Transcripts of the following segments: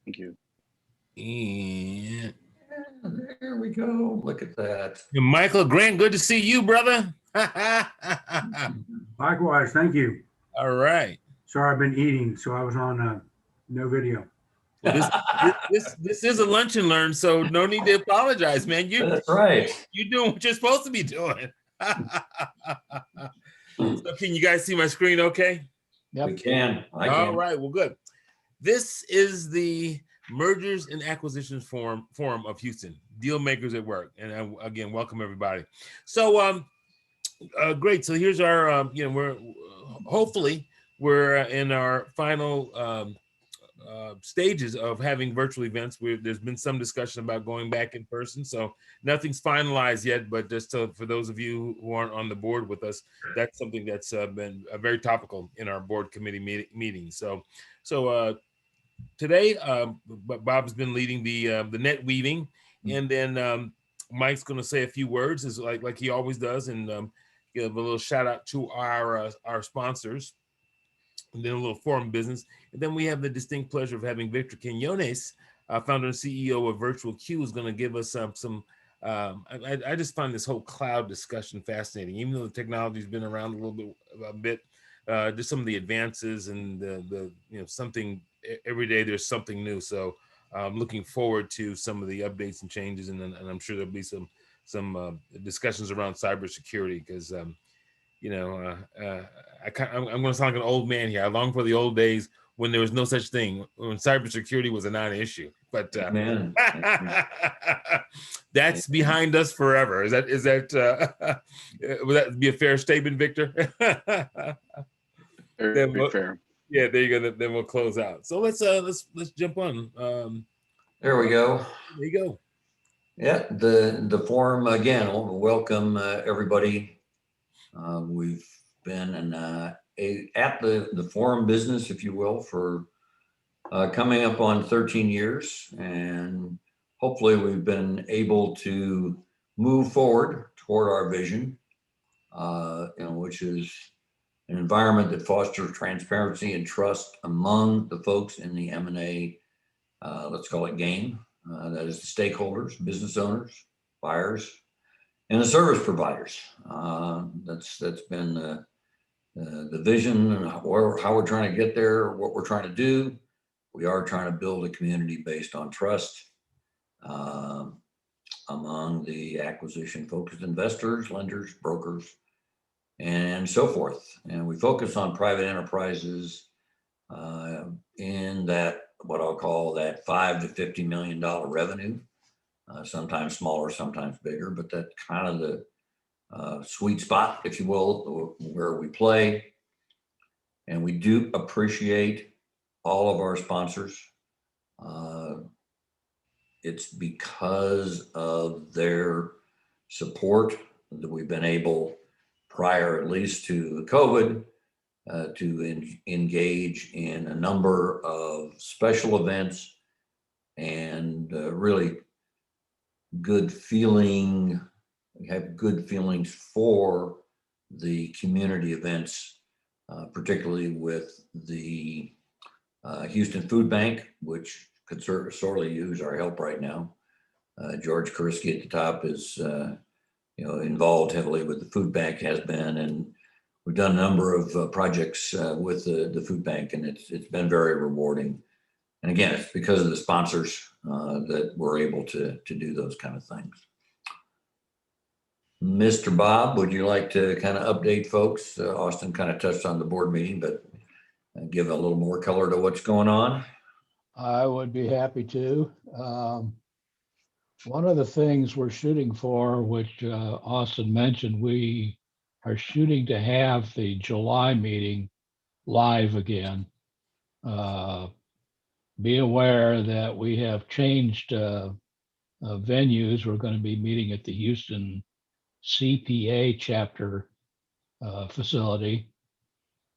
Thank you. And there we go. Look at that. Michael Grant, good to see you, brother. Likewise, thank you. All right. Sorry, I've been eating, so I was on no video. Well, this is a lunch and learn, so no need to apologize, man. That's right. You're doing what you're supposed to be doing. So can you guys see my screen okay? Yep. We can. I can. All right, well, good. This is the Mergers and Acquisitions Forum of Houston, Deal Makers at Work. And again, welcome everybody. So great. So here's our, we're hopefully we're in our final stages of having virtual events. There's been some discussion about going back in person, so nothing's finalized yet, but just for those of you who aren't on the board with us, that's something that's been very topical in our board committee meetings. So today Bob's been leading the net weaving, and then Mike's going to say a few words, is like he always does, and give a little shout out to our sponsors, and then a little forum business. And then we have the distinct pleasure of having Victor Quinones, founder and CEO of Virtual Q, who's going to give us some I just find this whole cloud discussion fascinating, even though the technology's been around a bit, just some of the advances and the something every day there's something new. So I'm looking forward to some of the updates and changes, and I'm sure there'll be some discussions around cybersecurity, because I'm going to sound like an old man here. I long for the old days when there was no such thing, when cybersecurity was a non-issue. But that's behind us forever. Is that would that be a fair statement, Victor? Very fair. Yeah, there you go. Then we'll close out. So let's jump on. There we go. There you go. Yeah, the forum again. Welcome everybody. We've been at the forum business, if you will, for coming up on 13 years, and hopefully we've been able to move forward toward our vision, which is an environment that fosters transparency and trust among the folks in the M&A, let's call it game. That is the stakeholders, business owners, buyers, and the service providers. That's been the vision, and how we're trying to get there, what we're trying to do. We are trying to build a community based on trust among the acquisition-focused investors, lenders, brokers, and so forth. And we focus on private enterprises in that, what I'll call that $5 to $50 million revenue. Sometimes smaller, sometimes bigger, but that's kind of the sweet spot, if you will, where we play. And we do appreciate all of our sponsors. It's because of their support that we've been able, prior at least to COVID, to engage in a number of special events and really good feeling. We have good feelings for the community events, particularly with the Houston Food Bank, which could sorely use our help right now. George Kuriski at the top is involved heavily with the food bank, has been, and we've done a number of projects with the food bank, and it's been very rewarding. And again, it's because of the sponsors that we're able to do those kind of things. Mr. Bob, would you like to kind of update folks? Austin kind of touched on the board meeting, but give a little more color to what's going on. I would be happy to. One of the things we're shooting for, which Austin mentioned, we are shooting to have the July meeting live again. Be aware that we have changed venues. We're going to be meeting at the Houston CPA chapter facility.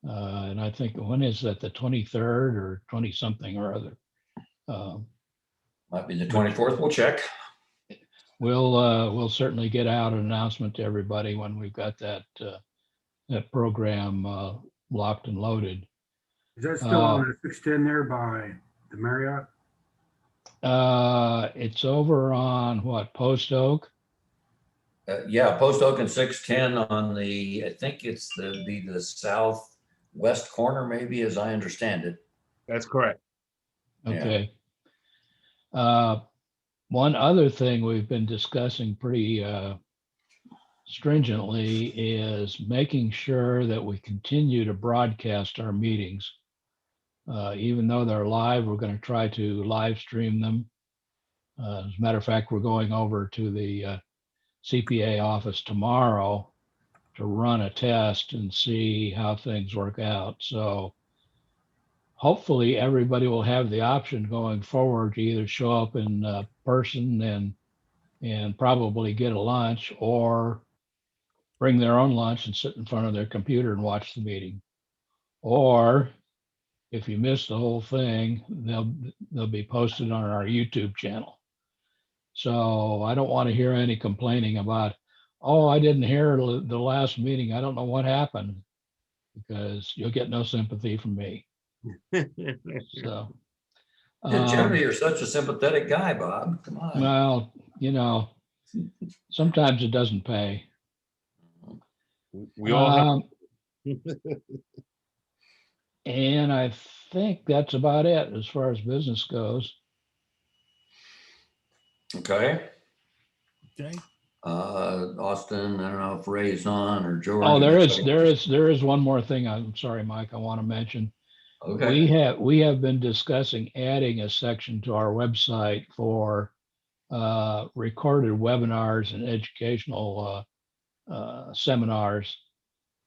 And I think, when is that, the 23rd or 20 something or other? Might be the 24th, we'll check. We'll certainly get out an announcement to everybody when we've got that program locked and loaded. Is that still on the 610 there by the Marriott? It's over on what, Post Oak? Yeah, Post Oak and 610 on the, I think it's the southwest corner, maybe, as I understand it. That's correct. Yeah. Okay. One other thing we've been discussing pretty stringently is making sure that we continue to broadcast our meetings. Even though they're live, we're going to try to live stream them. As a matter of fact, we're going over to the CPA office tomorrow to run a test and see how things work out. So hopefully everybody will have the option going forward to either show up in person and probably get a lunch, or bring their own lunch and sit in front of their computer and watch the meeting. Or if you miss the whole thing, they'll be posted on our YouTube channel. So I don't want to hear any complaining about, oh, I didn't hear the last meeting, I don't know what happened, because you'll get no sympathy from me. So, Yeah, generally, you're such a sympathetic guy, Bob. Come on. well, you know, sometimes it doesn't pay. We all have. And I think that's about it as far as business goes. Okay. Okay. Austin, I don't know if Ray's on or George. Oh, there is one more thing. I'm sorry, Mike, I want to mention. Okay. We have been discussing adding a section to our website for recorded webinars and educational seminars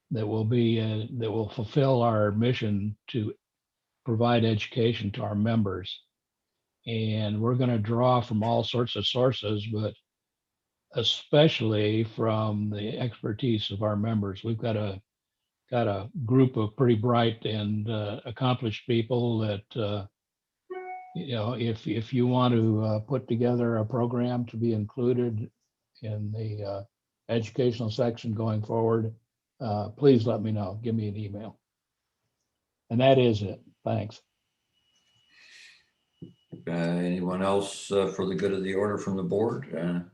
that will fulfill our mission to provide education to our members. And we're going to draw from all sorts of sources, but especially from the expertise of our members. We've got a group of pretty bright and accomplished people that you know, if you want to put together a program to be included in the educational section going forward, please let me know. Give me an email. And that is it. Thanks. Anyone else for the good of the order from the board?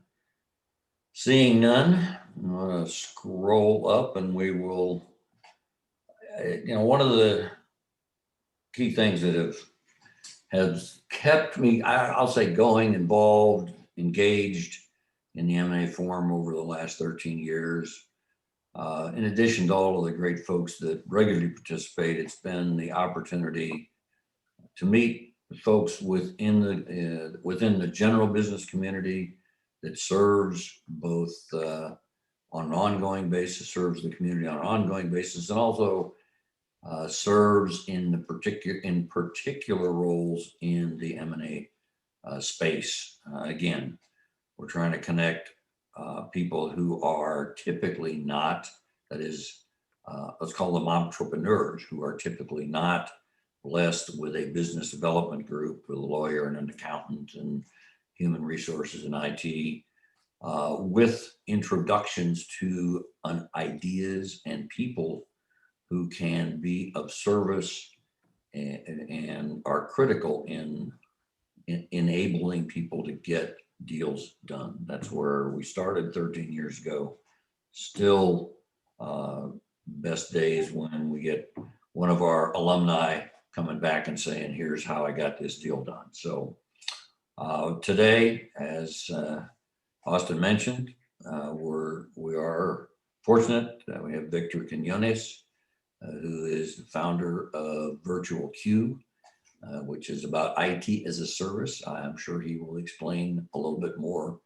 Seeing none, I'm going to scroll up and we will, one of the key things that has kept me, I'll say, going, involved, engaged in the M&A forum over the last 13 years. In addition to all of the great folks that regularly participate, it's been the opportunity to meet folks within the general business community that serves both on an ongoing basis, serves the community on an ongoing basis, and also serves in particular roles in the M&A space. Again, we're trying to connect people who are typically not, that is, let's call them entrepreneurs, who are typically not blessed with a business development group, with a lawyer and an accountant and human resources and IT, with introductions to ideas and people who can be of service and are critical in enabling people to get deals done. That's where we started 13 years ago. Still best days when we get one of our alumni coming back and saying, here's how I got this deal done. So today, as Austin mentioned, we are fortunate that we have Victor Quinones, who is the founder of Virtual Q, which is about IT as a service. I'm sure he will explain a little bit more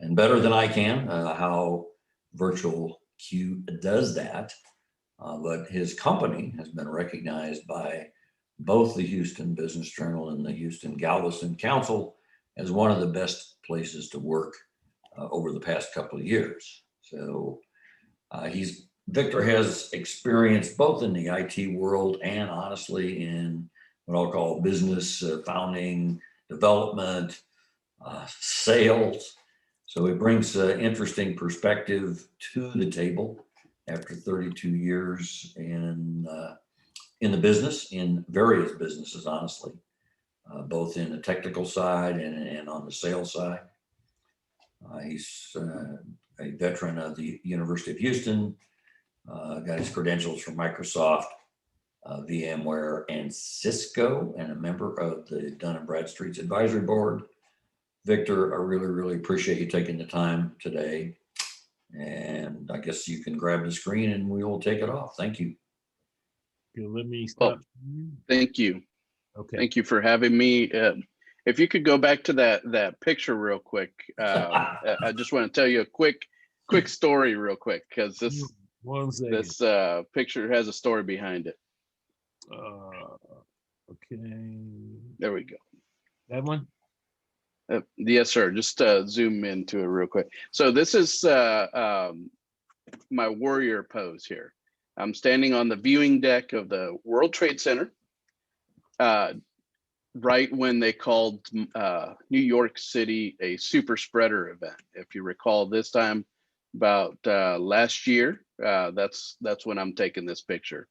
and better than I can how Virtual Q does that. But his company has been recognized by both the Houston Business Journal and the Houston-Galveston Council as one of the best places to work over the past couple of years. So Victor has experience both in the IT world and honestly in what I'll call business founding, development, sales. So he brings an interesting perspective to the table after 32 years in the business, in various businesses, honestly. both in the technical side and on the sales side. He's a veteran of the University of Houston, got his credentials from Microsoft, VMware, and Cisco, and a member of the Dun & Bradstreet's advisory board. Victor, I really, really appreciate you taking the time today. And I guess you can grab the screen and we will take it off. Thank you. Okay, let me stop. Thank you. Okay. Thank you for having me. If you could go back to that picture real quick. I just want to tell you a quick story real quick, because this picture has a story behind it. Okay. There we go. That one? Yes, sir. Just zoom into it real quick. So this is my warrior pose here. I'm standing on the viewing deck of the World Trade Center, right when they called New York City a super spreader event. If you recall, this time about last year, that's when I'm taking this picture.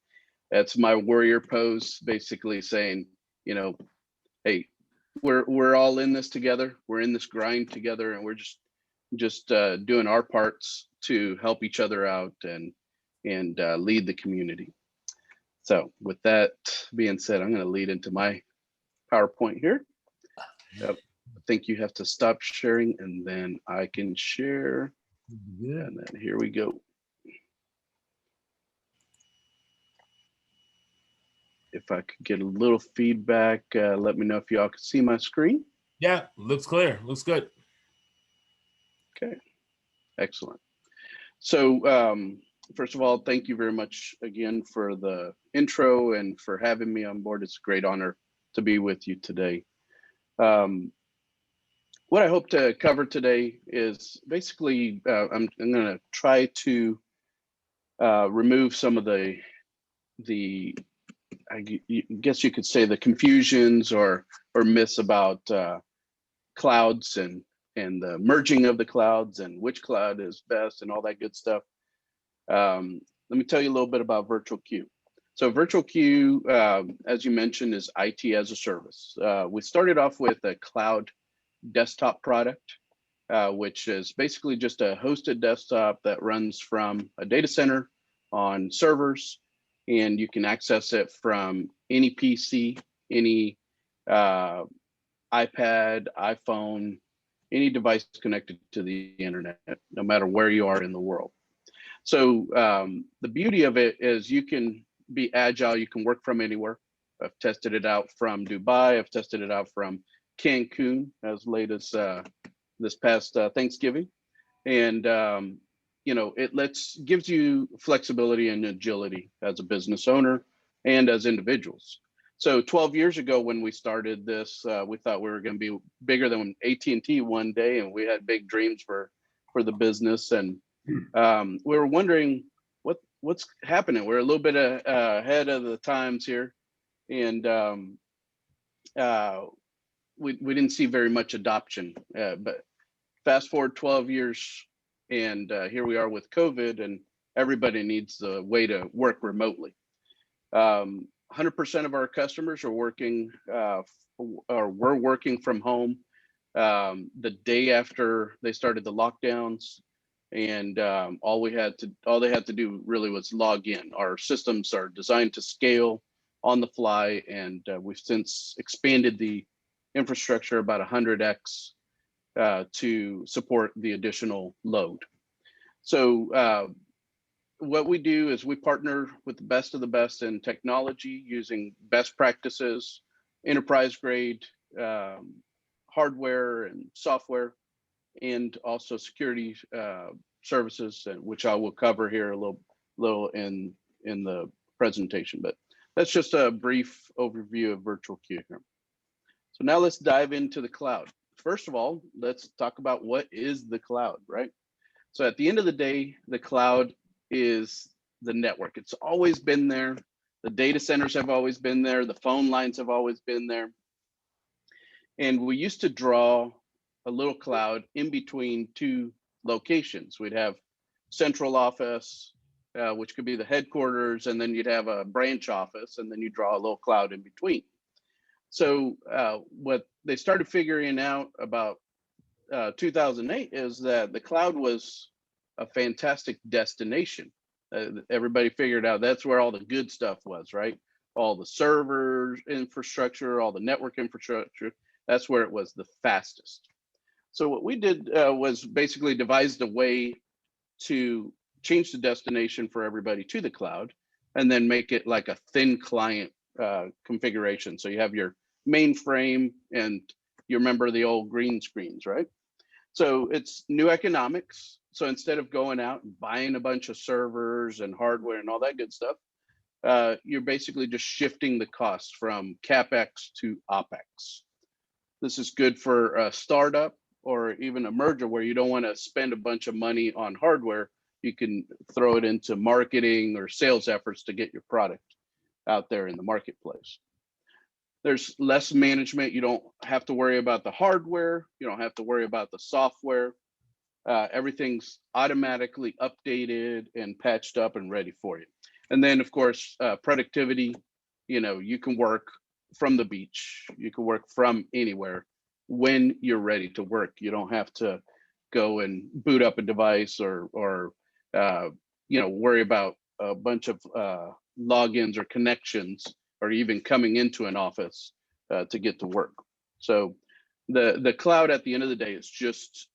That's my warrior pose, basically saying, you know, hey, we're all in this together. We're in this grind together, and we're just doing our parts to help each other out and lead the community. So with that being said, I'm going to lead into my PowerPoint here. Yep. I think you have to stop sharing and then I can share. Yeah. And then here we go. If I could get a little feedback, let me know if y'all can see my screen. Yeah, looks clear. Looks good. Okay, excellent. So first of all, thank you very much again for the intro and for having me on board. It's a great honor to be with you today. What I hope to cover today is basically, I'm going to try to remove some of the I guess you could say the confusions or myths about clouds and the merging of the clouds and which cloud is best and all that good stuff. Let me tell you a little bit about Virtual Queue. So Virtual Queue, as you mentioned, is IT as a service. We started off with a cloud desktop product, which is basically just a hosted desktop that runs from a data center on servers, and you can access it from any PC, any iPad, iPhone, any device connected to the internet, no matter where you are in the world. So the beauty of it is you can be agile, you can work from anywhere. I've tested it out from Dubai, I've tested it out from Cancun as late as this past Thanksgiving. And you know, it gives you flexibility and agility as a business owner and as individuals. So 12 years ago when we started this, we thought we were going to be bigger than AT&T one day, and we had big dreams for the business. And we were wondering what's happening. We're a little bit ahead of the times here, and we didn't see very much adoption. But fast forward 12 years, and here we are with COVID, and everybody needs a way to work remotely. 100% of our customers are working or were working from home the day after they started the lockdowns, and all they had to do really was log in. Our systems are designed to scale on the fly, and we've since expanded the infrastructure about 100x to support the additional load. So what we do is we partner with the best of the best in technology using best practices, enterprise grade hardware and software, and also security services, which I will cover here a little in the presentation. But that's just a brief overview of Virtual Queue here. So now let's dive into the cloud. First of all, let's talk about what is the cloud, right? So at the end of the day, the cloud is the network. It's always been there. The data centers have always been there. The phone lines have always been there. And we used to draw a little cloud in between two locations. We'd have central office, which could be the headquarters, and then you'd have a branch office, and then you draw a little cloud in between. So what they started figuring out about 2008 is that the cloud was a fantastic destination. Everybody figured out that's where all the good stuff was, right? All the server infrastructure, all the network infrastructure, that's where it was the fastest. So what we did was basically devised a way to change the destination for everybody to the cloud, and then make it like a thin client configuration. So you have your mainframe, and you remember the old green screens, right? So it's new economics. So instead of going out and buying a bunch of servers and hardware and all that good stuff, you're basically just shifting the cost from CapEx to OpEx. This is good for a startup or even a merger where you don't want to spend a bunch of money on hardware. You can throw it into marketing or sales efforts to get your product out there in the marketplace. There's less management. You don't have to worry about the hardware. You don't have to worry about the software. Everything's automatically updated and patched up and ready for you. And then of course, productivity, you can work from the beach. You can work from anywhere when you're ready to work. You don't have to go and boot up a device or worry about a bunch of logins or connections, or even coming into an office to get to work. So the cloud at the end of the day is just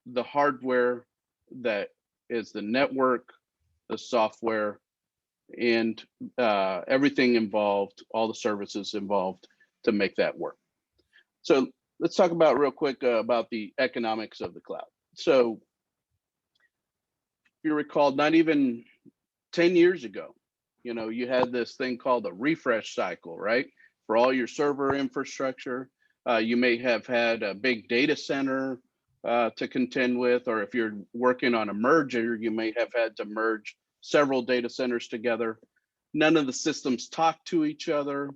the hardware that is the network, the software, and everything involved, all the services involved to make that work. So let's talk about real quick about the economics of the cloud. So if you recall, not even 10 years ago, you had this thing called a refresh cycle, right? For all your server infrastructure, you may have had a big data center to contend with, or if you're working on a merger, you may have had to merge several data centers together. None of the systems talk to each other.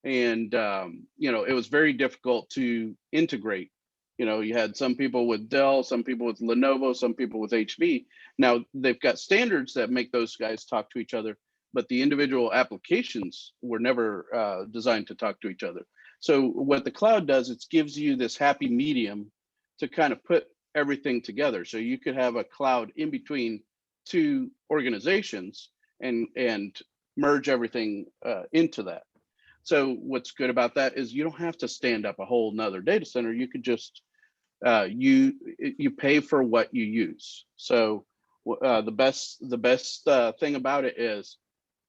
And, it was very difficult to integrate. You had some people with Dell, some people with Lenovo, some people with HP. Now they've got standards that make those guys talk to each other, but the individual applications were never designed to talk to each other. So what the cloud does, it gives you this happy medium to kind of put everything together. So you could have a cloud in between two organizations and merge everything into that. So what's good about that is you don't have to stand up a whole nother data center. You could just you pay for what you use. So the best thing about it is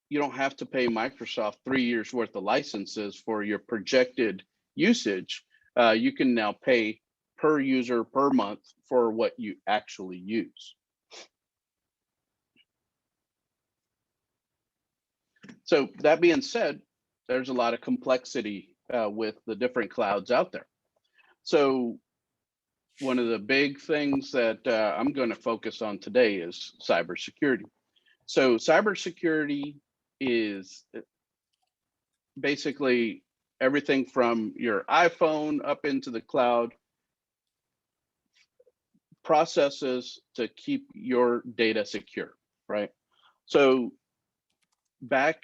you don't have to pay Microsoft 3 years worth of licenses for your projected usage. You can now pay per user per month for what you actually use. So that being said, there's a lot of complexity with the different clouds out there. So one of the big things that I'm going to focus on today is cybersecurity. So cybersecurity is basically everything from your iPhone up into the cloud, processes to keep your data secure, right? So back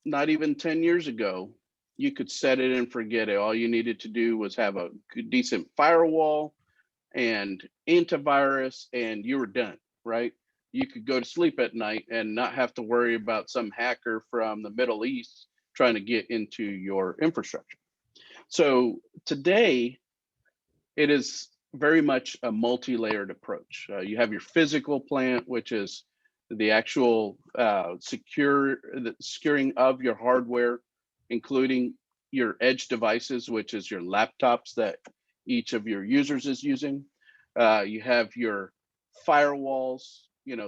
not even 10 years ago, you could set it and forget it. All you needed to do was have a good, decent firewall and antivirus, and you were done, right? You could go to sleep at night and not have to worry about some hacker from the Middle East trying to get into your infrastructure. So today, it is very much a multi-layered approach. You have your physical plant, which is the actual securing of your hardware, including your edge devices, which is your laptops that each of your users is using. You have your firewalls,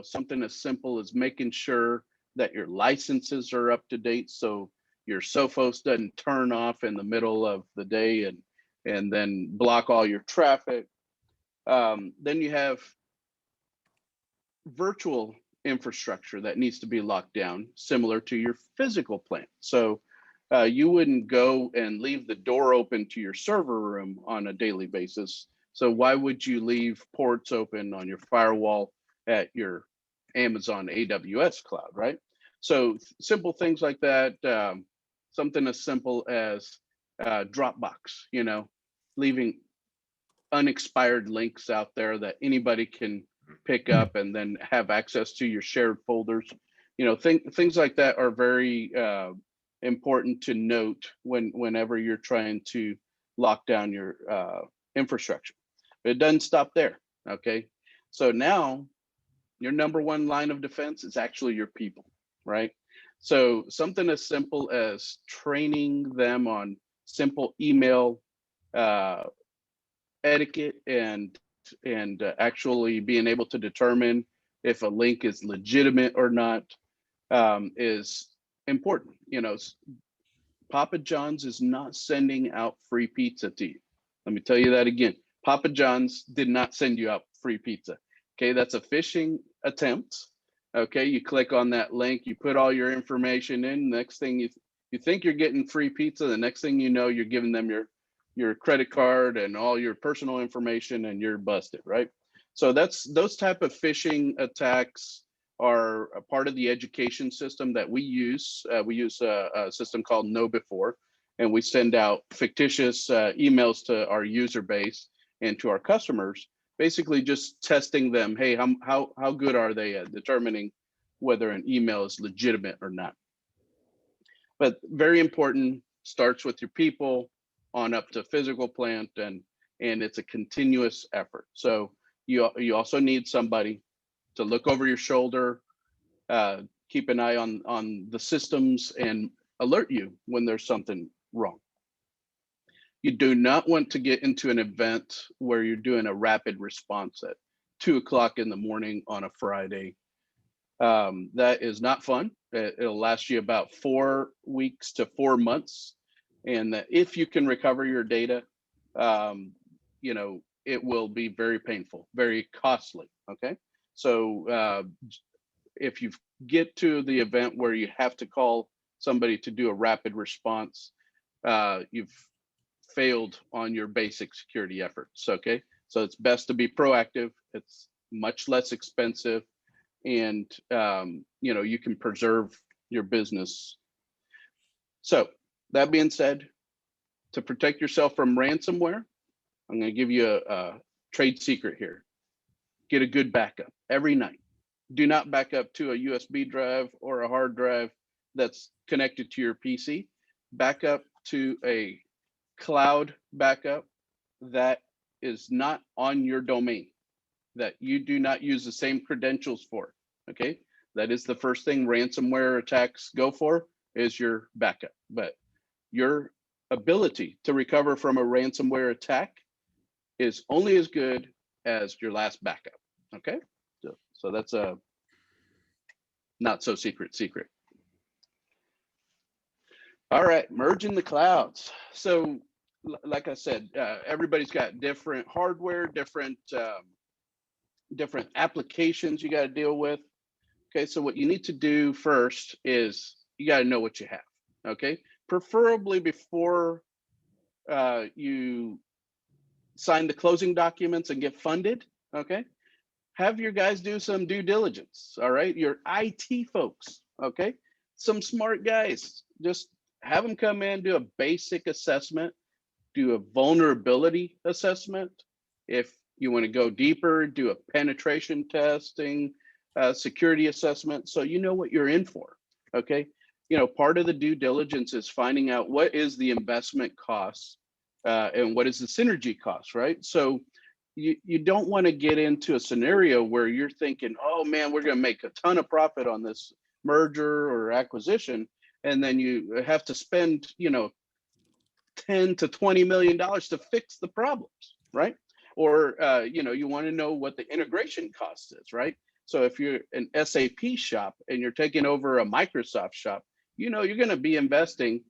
something as simple as making sure that your licenses are up to date, so your Sophos doesn't turn off in the middle of the day and then block all your traffic. Then you have virtual infrastructure that needs to be locked down, similar to your physical plant. So you wouldn't go and leave the door open to your server room on a daily basis. So why would you leave ports open on your firewall at your Amazon AWS cloud, right? So simple things like that. Something as simple as Dropbox, leaving unexpired links out there that anybody can pick up and then have access to your shared folders. Things like that are very important to note whenever you're trying to lock down your infrastructure. But it doesn't stop there. Okay, so now your number one line of defense is actually your people, right? So something as simple as training them on simple email etiquette and actually being able to determine if a link is legitimate or not is important. Papa John's is not sending out free pizza to you. Let me tell you that again. Papa John's did not send you out free pizza. Okay, that's a phishing attempt. Okay, you click on that link, you put all your information in. Next thing you think you're getting free pizza. The next thing you know, you're giving them your credit card and all your personal information, and you're busted, right? So those type of phishing attacks are a part of the education system that we use. We use a system called Know Before, and we send out fictitious emails to our user base and to our customers, basically just testing them. Hey, how good are they at determining whether an email is legitimate or not? But very important, starts with your people on up to physical plant, and it's a continuous effort. So you also need somebody to look over your shoulder, keep an eye on the systems, and alert you when there's something wrong. You do not want to get into an event where you're doing a rapid response at 2 o'clock in the morning on a Friday. That is not fun. It'll last you about 4 weeks to 4 months. And if you can recover your data, it will be very painful, very costly. Okay. So if you get to the event where you have to call somebody to do a rapid response, you've failed on your basic security efforts. Okay, so it's best to be proactive. It's much less expensive, and you can preserve your business. So that being said, to protect yourself from ransomware, I'm going to give you a trade secret here. Get a good backup every night. Do not back up to a USB drive or a hard drive that's connected to your PC. Back up to a cloud backup that is not on your domain, that you do not use the same credentials for. Okay, that is the first thing ransomware attacks go for, is your backup. But your ability to recover from a ransomware attack is only as good as your last backup. Okay, so that's a not so secret. All right, merging the clouds. So like I said, everybody's got different hardware, different applications you got to deal with. Okay, so what you need to do first is you got to know what you have. Okay, preferably before you sign the closing documents and get funded. Okay, have your guys do some due diligence. All right, your IT folks. Okay, some smart guys, just have them come in, do a basic assessment, do a vulnerability assessment. If you want to go deeper, do a penetration testing, security assessment, so you know what you're in for. Okay, part of the due diligence is finding out what is the investment cost and what is the synergy cost, right? So you don't want to get into a scenario where you're thinking, oh man, we're going to make a ton of profit on this merger or acquisition, and then you have to spend 10 to 20 million dollars to fix the problems, right? Or you want to know what the integration cost is, right? So if you're an SAP shop and you're taking over a Microsoft shop, you're going to be investing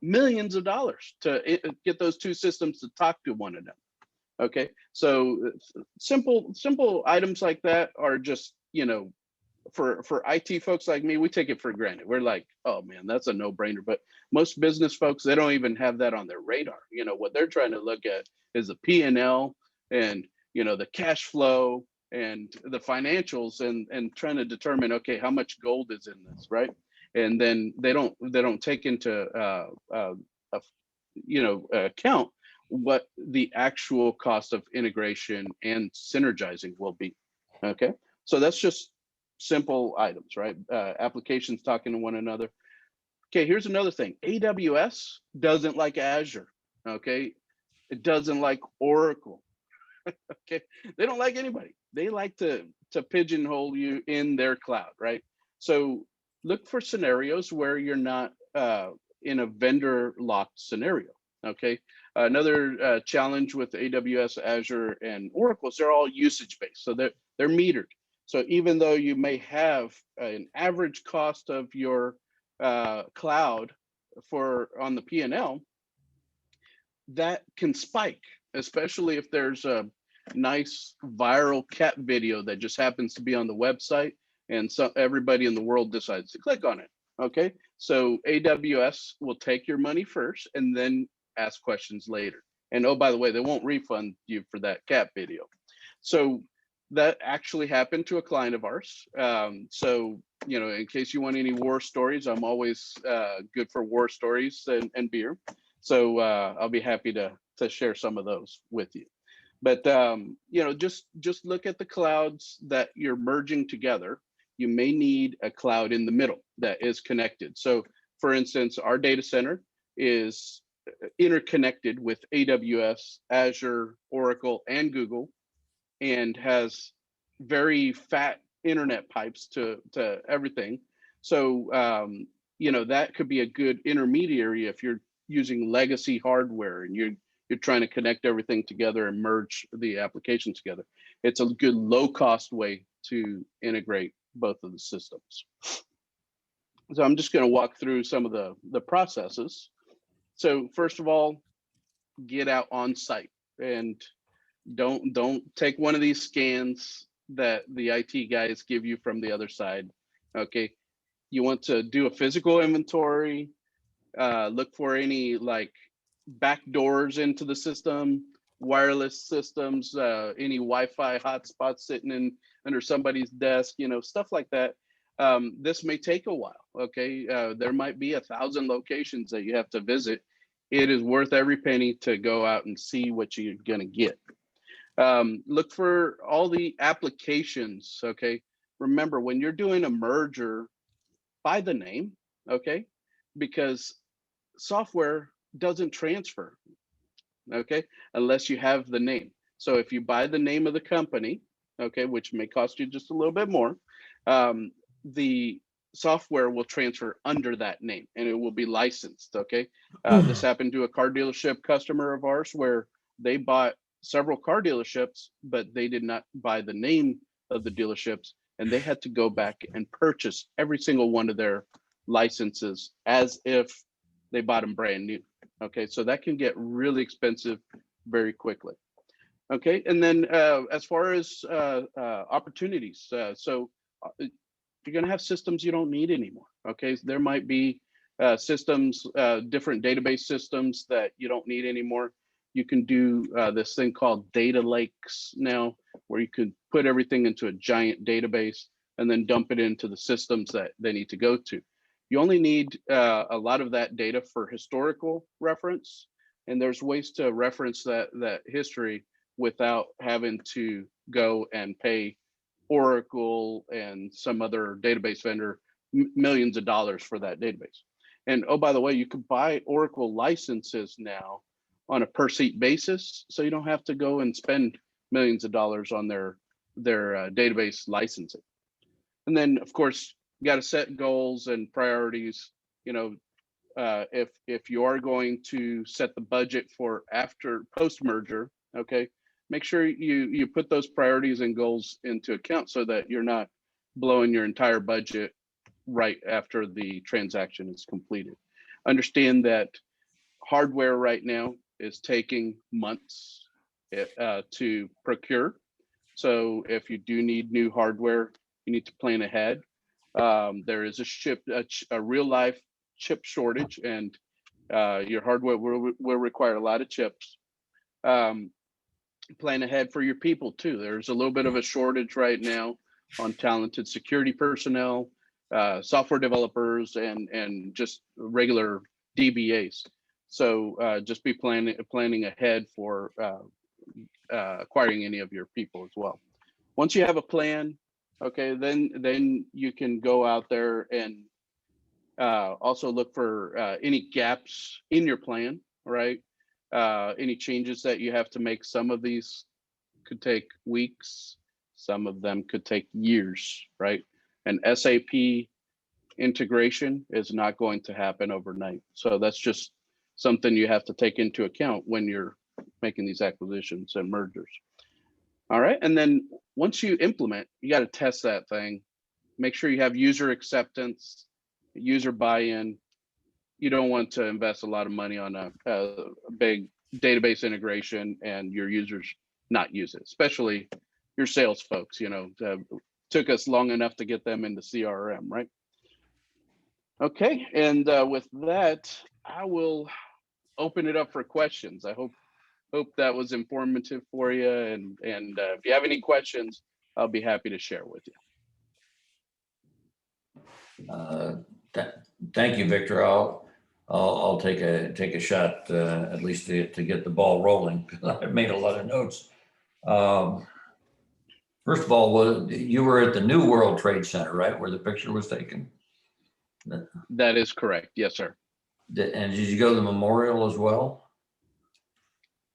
millions of dollars to get those two systems to talk to one another. Okay, so simple items like that are just, for IT folks like me, we take it for granted. We're like, oh man, that's a no-brainer. But most business folks, they don't even have that on their radar. What they're trying to look at is the P&L and the cash flow and the financials, and trying to determine, okay, how much gold is in this, right? And then they don't take into count what the actual cost of integration and synergizing will be. Okay, so that's just simple items, right? Applications talking to one another. Okay, here's another thing. AWS doesn't like Azure. Okay, it doesn't like Oracle. Okay, they don't like anybody. They like to pigeonhole you in their cloud, right? So look for scenarios where you're not in a vendor locked scenario. Okay, another challenge with AWS, Azure, and Oracle is they're all usage based, so they're metered. So even though you may have an average cost of your cloud on the P&L, that can spike, especially if there's a nice viral cat video that just happens to be on the website and so everybody in the world decides to click on it. Okay, so AWS will take your money first and then ask questions later. And oh, by the way, they won't refund you for that cat video. So that actually happened to a client of ours. So, in case you want any war stories, I'm always good for war stories and beer. So I'll be happy to share some of those with you. But just look at the clouds that you're merging together. You may need a cloud in the middle that is connected. So for instance, our data center is interconnected with AWS, Azure, Oracle, and Google, and has very fat internet pipes to everything. So that could be a good intermediary if you're using legacy hardware and you're trying to connect everything together and merge the applications together. It's a good low cost way to integrate both of the systems. So I'm just going to walk through some of the processes. So first of all, get out on site and don't take one of these scans that the IT guys give you from the other side. Okay, you want to do a physical inventory, look for any like back doors into the system, wireless systems, any Wi-Fi hotspots sitting under somebody's desk, stuff like that. This may take a while. Okay, there might be 1,000 locations that you have to visit. It is worth every penny to go out and see what you're gonna get. Look for all the applications. Okay, remember when you're doing a merger, by the name. Okay, because software doesn't transfer. Okay, unless you have the name. So if you buy the name of the company, okay, which may cost you just a little bit more, the software will transfer under that name and it will be licensed. Okay, this happened to a car dealership customer of ours where they bought several car dealerships, but they did not buy the name of the dealerships, and they had to go back and purchase every single one of their licenses as if they bought them brand new. Okay, so that can get really expensive very quickly. Okay, and then as far as opportunities, so you're going to have systems you don't need anymore. Okay, there might be systems, different database systems that you don't need anymore. You can do this thing called data lakes now, where you can put everything into a giant database and then dump it into the systems that they need to go to. You only need a lot of that data for historical reference, and there's ways to reference that history without having to go and pay Oracle and some other database vendor millions of dollars for that database. And oh, by the way, you can buy Oracle licenses now on a per seat basis, so you don't have to go and spend millions of dollars on their database licensing. And then, of course, you got to set goals and priorities. If you are going to set the budget for after post merger, okay, make sure you put those priorities and goals into account so that you're not blowing your entire budget right after the transaction is completed. Understand that hardware right now is taking months to procure. So if you do need new hardware, you need to plan ahead. There is a real life chip shortage, and your hardware will require a lot of chips. Plan ahead for your people too. There's a little bit of a shortage right now on talented security personnel, software developers, and just regular DBAs. So just be planning ahead for acquiring any of your people as well. Once you have a plan, okay, then you can go out there and also look for any gaps in your plan, right? Any changes that you have to make. Some of these could take weeks, some of them could take years, right? And SAP integration is not going to happen overnight. So that's just something you have to take into account when you're making these acquisitions and mergers. All right, and then once you implement, you got to test that thing. Make sure you have user acceptance, user buy-in. You don't want to invest a lot of money on a big database integration and your users not use it, especially your sales folks. You know, took us long enough to get them into CRM, right? Okay, and with that, I will open it up for questions. I hope that was informative for you, and if you have any questions, I'll be happy to share with you. Thank you, Victor. I'll take a shot at least to get the ball rolling, because I've made a lot of notes. First of all, you were at the New World Trade Center, right, where the picture was taken? That is correct. Yes, sir. And did you go to the memorial as well?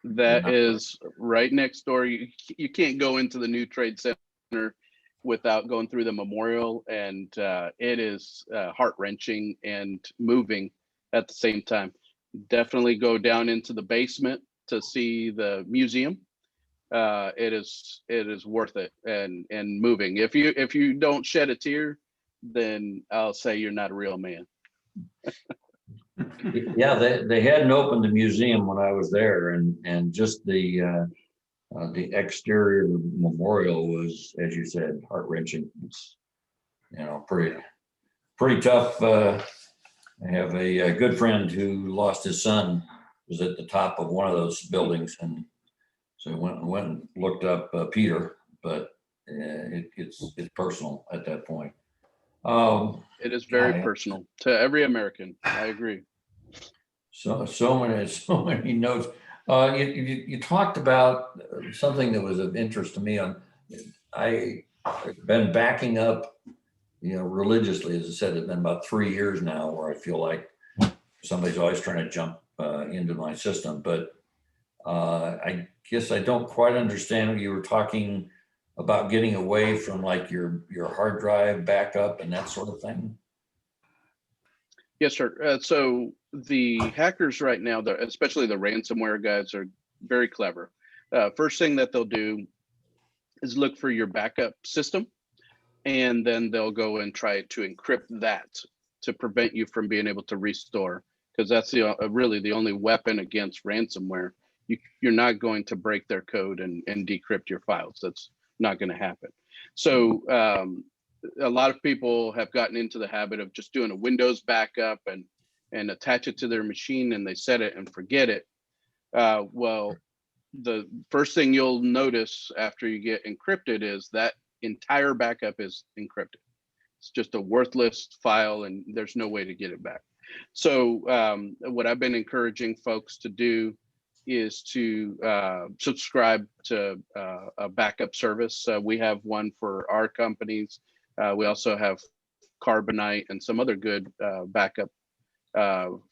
That is right next door. You can't go into the new trade center without going through the memorial, and it is heart-wrenching and moving at the same time. Definitely go down into the basement to see the museum. It is worth it and moving. If you don't shed a tear, then I'll say you're not a real man. Yeah, they hadn't opened the museum when I was there, and just the exterior memorial was, as you said, heart-wrenching. It's, you know, pretty tough. I have a good friend who lost his son, was at the top of one of those buildings, and so I went and looked up Peter, but it's personal at that point. It is very personal to every American. I agree. So many notes. You talked about something that was of interest to me. I've been backing up, you know, religiously. As I said, it's been about 3 years now where I feel like somebody's always trying to jump into my system. But I guess I don't quite understand what you were talking about, getting away from like your hard drive backup and that sort of thing. Yes, sir. So the hackers right now, especially the ransomware guys, are very clever. First thing that they'll do is look for your backup system, and then they'll go and try to encrypt that to prevent you from being able to restore, because that's really the only weapon against ransomware. You're not going to break their code and decrypt your files. That's not going to happen. So a lot of people have gotten into the habit of just doing a Windows backup and attach it to their machine, and they set it and forget it. Well, the first thing you'll notice after you get encrypted is that entire backup is encrypted. It's just a worthless file, and there's no way to get it back. So what I've been encouraging folks to do is to subscribe to a backup service. We have one for our companies. We also have Carbonite and some other good backup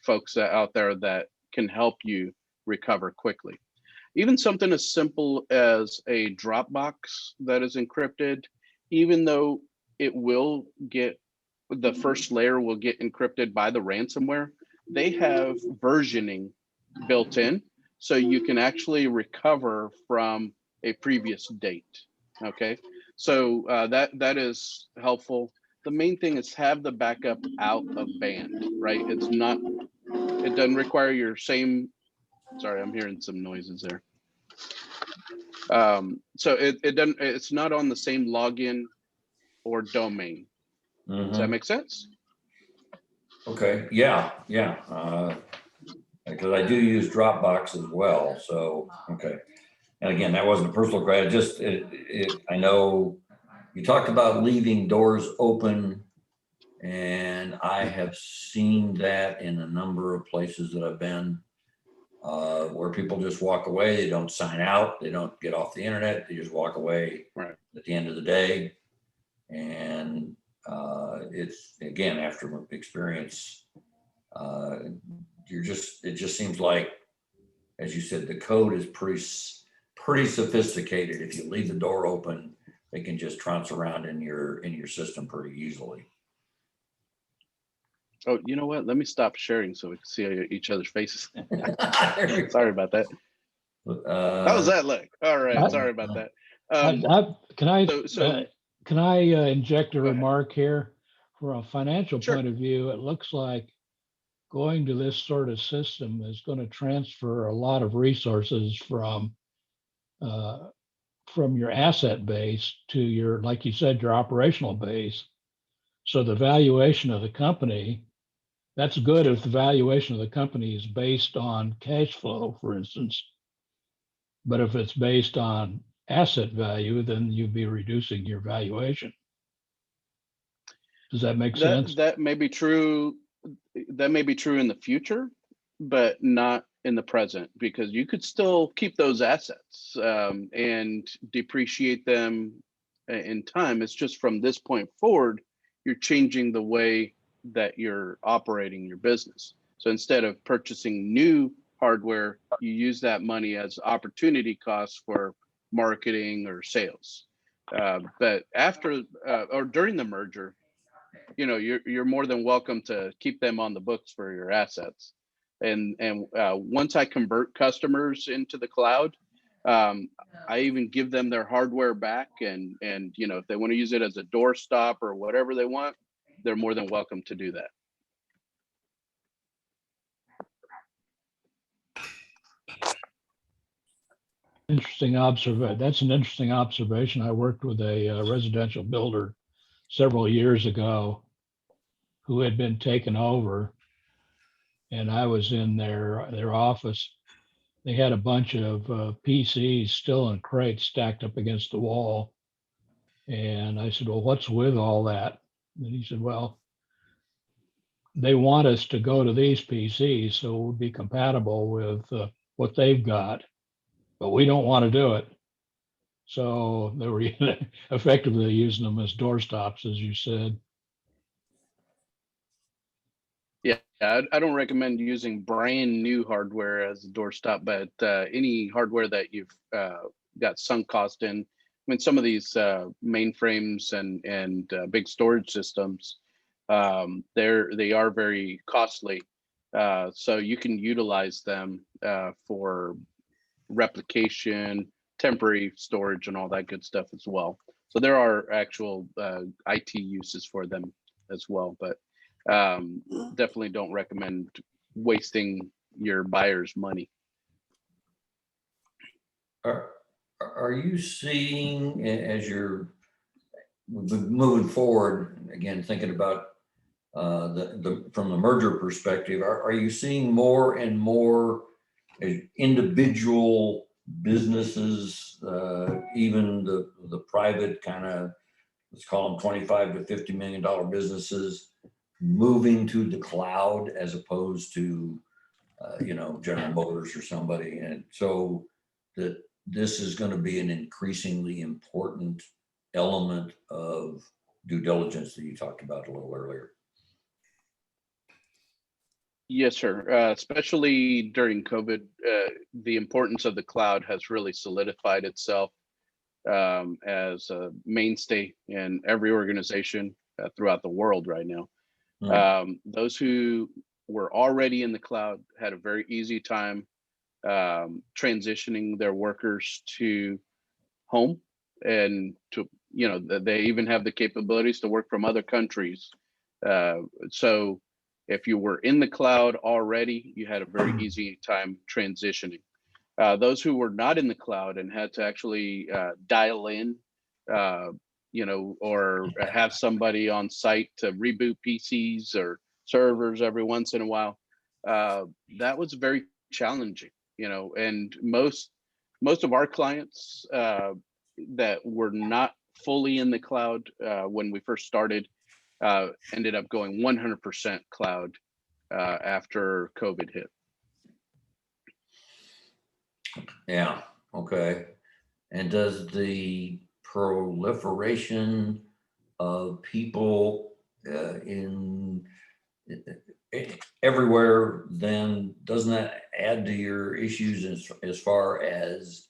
folks out there that can help you recover quickly. Even something as simple as a Dropbox that is encrypted, even though it will get, the first layer will get encrypted by the ransomware, they have versioning built in, so you can actually recover from a previous date. Okay, so that is helpful. The main thing is have the backup out of band, right? It doesn't require your same, sorry, I'm hearing some noises there. So it's not on the same login or domain. Does that make sense? Okay, yeah. Because I do use Dropbox as well, so, okay. And again, that wasn't a personal question. I know you talked about leaving doors open, and I have seen that in a number of places that I've been. where people just walk away. They don't sign out. They don't get off the internet. They just walk away Right. at the end of the day. And it's, again, after experience, it just seems like, as you said, the code is pretty sophisticated. If you leave the door open, they can just trounce around in your system pretty easily. Oh, you know what? Let me stop sharing so we can see each other's faces. Sorry about that. How was that look? All right. Sorry about that. Can I inject a Go ahead. remark here? From a financial Sure. point of view, it looks like going to this sort of system is going to transfer a lot of resources from your asset base to your, like you said, your operational base. So the valuation of the company, that's good if the valuation of the company is based on cash flow, for instance. But if it's based on asset value, then you'd be reducing your valuation. Does that make sense? That may be true. That may be true in the future, but not in the present, because you could still keep those assets and depreciate them in time. It's just from this point forward, you're changing the way that you're operating your business. So instead of purchasing new hardware, you use that money as opportunity costs for marketing or sales. But after or during the merger, you know, you're more than welcome to keep them on the books for your assets. And once I convert customers into the cloud, I even give them their hardware back, and you know, if they want to use it as a doorstop or whatever they want, they're more than welcome to do that. Interesting observation. That's an interesting observation. I worked with a residential builder several years ago who had been taken over, and I was in their office. They had a bunch of PCs still in crates stacked up against the wall. And I said, well, what's with all that? And he said, well, they want us to go to these PCs so it would be compatible with what they've got, but we don't want to do it. So they were effectively using them as doorstops, as you said. Yeah, I don't recommend using brand new hardware as a doorstop, but any hardware that you've got sunk cost in. I mean, some of these mainframes and big storage systems, they are very costly. So you can utilize them for replication, temporary storage, and all that good stuff as well. So there are actual IT uses for them as well, but definitely don't recommend wasting your buyer's money. Are you seeing, as you're moving forward, again, thinking about from the merger perspective, are you seeing more and more individual businesses, even the private kind of, let's call them 25 to $50 million businesses, moving to the cloud as opposed to General Motors or somebody? And so that this is going to be an increasingly important element of due diligence that you talked about a little earlier. Yes, sir. Especially during COVID, the importance of the cloud has really solidified itself as a mainstay in every organization throughout the world right now. Those who were already in the cloud had a very easy time transitioning their workers to home, and to, you know, they even have the capabilities to work from other countries. So if you were in the cloud already, you had a very easy time transitioning. Those who were not in the cloud and had to actually dial in, or have somebody on site to reboot PCs or servers every once in a while, that was very challenging, and most of our clients that were not fully in the cloud when we first started ended up going 100% cloud after COVID hit. Yeah, okay. And does the proliferation of people in everywhere, then doesn't that add to your issues as far as